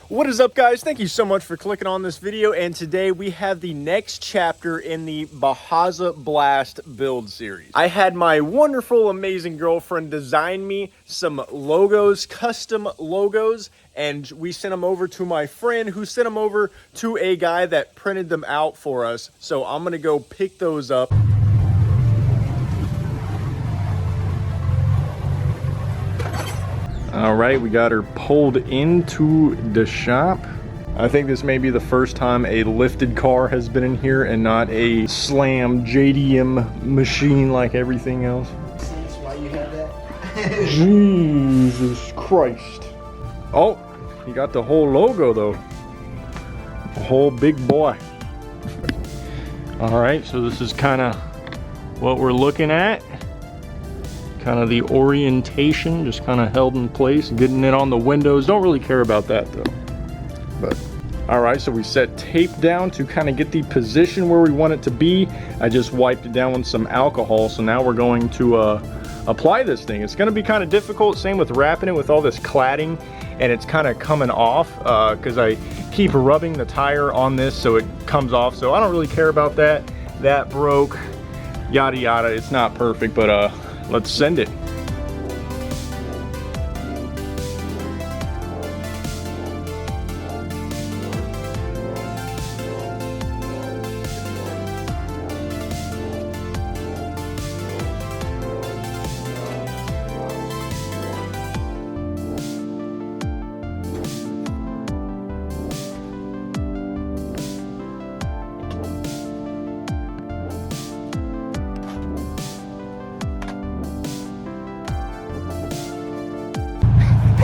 What is up, guys? Thank you so much for clicking on this video, and today we have the next chapter in the Baja Blast build series. I had my wonderful, amazing girlfriend design me some logos, custom logos, and we sent them over to my friend who sent them over to a guy that printed them out for us. So I'm gonna go pick those up. All right, we got her pulled into the shop. I think this may be the first time a lifted car has been in here and not a slam JDM machine like everything else. That's why you have that. Jesus Christ. Oh, you got the whole logo though. A whole big boy. All right, so this is kind of what we're looking at. Kind of the orientation, just kind of held in place, getting it on the windows. Don't really care about that though. But all right, so we set tape down to kind of get the position where we want it to be. I just wiped it down with some alcohol, so now we're going to apply this thing. It's going to be kind of difficult, same with wrapping it with all this cladding, and it's kind of coming off because I keep rubbing the tire on this so it comes off. So I don't really care about that. That broke, yada yada. It's not perfect, but let's send it.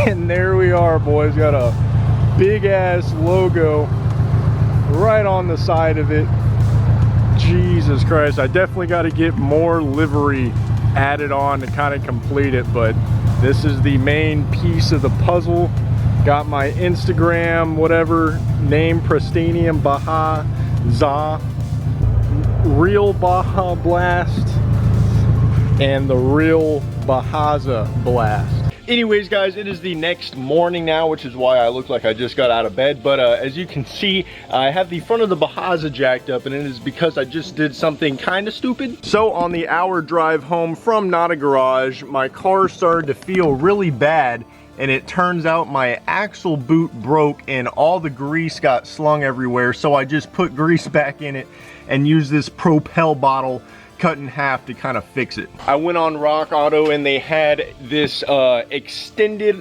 And there we are, boys. Got a big ass logo right on the side of it. Jesus Christ, I definitely got to get more livery added on to kind of complete it, but this is the main piece of the puzzle. Got my Instagram, whatever, name, Pristinium Baja Za, real Baja Blast, and the real Baja Blast. Anyways, guys, it is the next morning now, which is why I look like I just got out of bed. But as you can see, I have the front of the Baja jacked up, and it is because I just did something kind of stupid. So on the hour drive home from Nottagarage, my car started to feel really bad, and it turns out my axle boot broke and all the grease got slung everywhere. So I just put grease back in it and used this Propel bottle cut in half to kind of fix it. I went on Rock Auto and they had this extendable,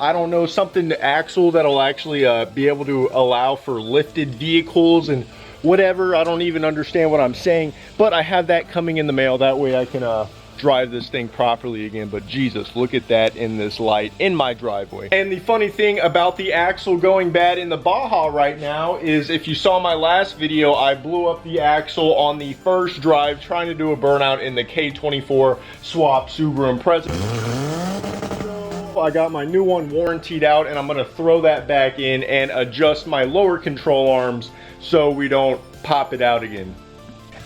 I don't know, something axle that'll actually be able to allow for lifted vehicles and whatever. I don't even understand what I'm saying, but I have that coming in the mail. That way I can drive this thing properly again. But Jesus, look at that in this light in my driveway. And the funny thing about the axle going bad in the Baja right now is, if you saw my last video, I blew up the axle on the first drive trying to do a burnout in the K24 swap Subaru Impreza. I got my new one warrantied out, and I'm gonna throw that back in and adjust my lower control arms so we don't pop it out again.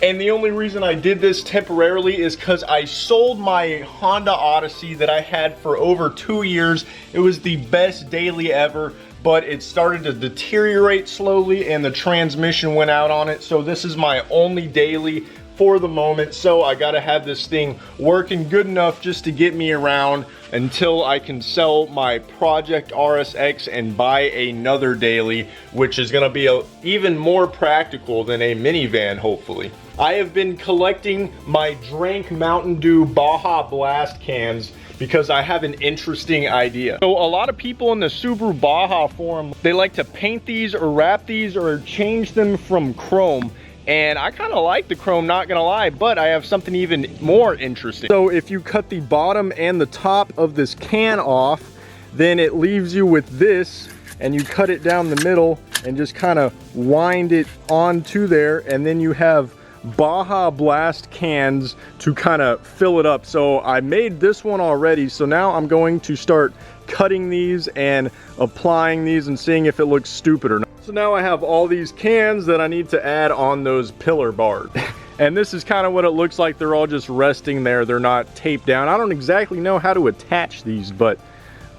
And the only reason I did this temporarily is because I sold my Honda Odyssey that I had for over 2 years. It was the best daily ever, but it started to deteriorate slowly and the transmission went out on it. So this is my only daily for the moment. So I gotta have this thing working good enough just to get me around until I can sell my Project RSX and buy another daily, which is gonna be even more practical than a minivan, hopefully. I have been collecting my Drank Mountain Dew Baja Blast cans because I have an interesting idea. So a lot of people in the Subaru Baja forum, they like to paint these or wrap these or change them from chrome. And I kind of like the chrome, not gonna lie, but I have something even more interesting. So if you cut the bottom and the top of this can off, then it leaves you with this, and you cut it down the middle and just kind of wind it onto there, and then you have Baja Blast cans to kind of fill it up. So I made this one already, so now I'm going to start cutting these and applying these and seeing if it looks stupid or not. So now I have all these cans that I need to add on those pillar bars. And this is kind of what it looks like. They're all just resting there. They're not taped down. I don't exactly know how to attach these, but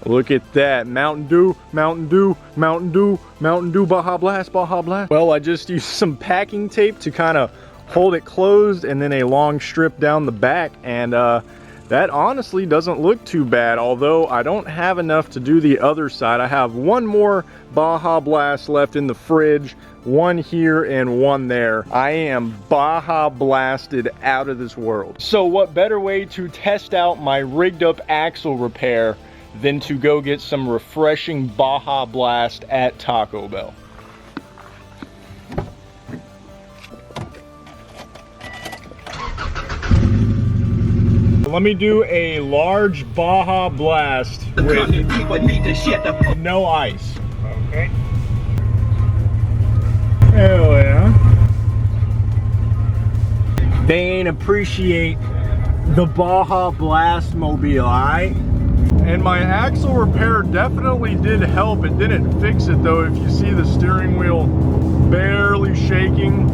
Look at that. Mountain Dew, Mountain Dew, Mountain Dew, Mountain Dew, Baja Blast, Baja Blast. Well, I just used some packing tape to kind of hold it closed and then a long strip down the back, and that honestly doesn't look too bad, although I don't have enough to do the other side. I have one more Baja Blast left in the fridge, one here and one there. I am Baja blasted out of this world. So what better way to test out my rigged up axle repair than to go get some refreshing Baja Blast at Taco Bell. Let me do a large Baja Blast with no ice. Okay. Hell yeah. They ain't appreciate the Baja Blast mobile, alright? And my axle repair definitely did help. It didn't fix it though. If you see the steering wheel barely shaking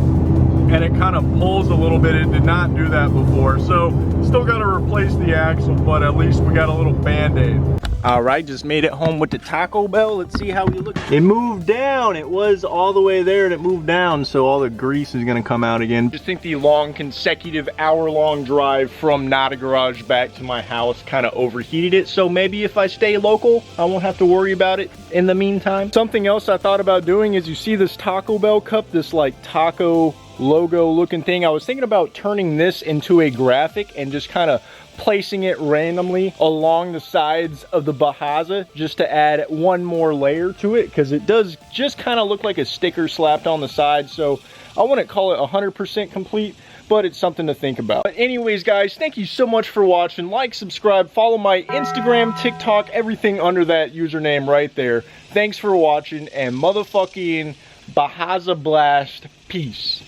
and it kind of pulls a little bit, it did not do that before. So still got to replace the axle, but at least we got a little band-aid. All right, just made it home with the Taco Bell. Let's see how we look. It moved down. It was all the way there and it moved down, so all the grease is gonna come out again. Just think the long consecutive hour-long drive from Nottagarage back to my house kind of overheated it, so maybe if I stay local, I won't have to worry about it in the meantime. Something else I thought about doing is, you see this Taco Bell cup, this like taco logo looking thing. I was thinking about turning this into a graphic and just kind of placing it randomly along the sides of the Baja just to add one more layer to it, because it does just kind of look like a sticker slapped on the side. So I wouldn't call it 100% complete, but it's something to think about. But anyways guys, thank you so much for watching. Like, subscribe, follow my Instagram, TikTok, everything under that username right there. Thanks for watching, and motherfucking Baja Blast, peace.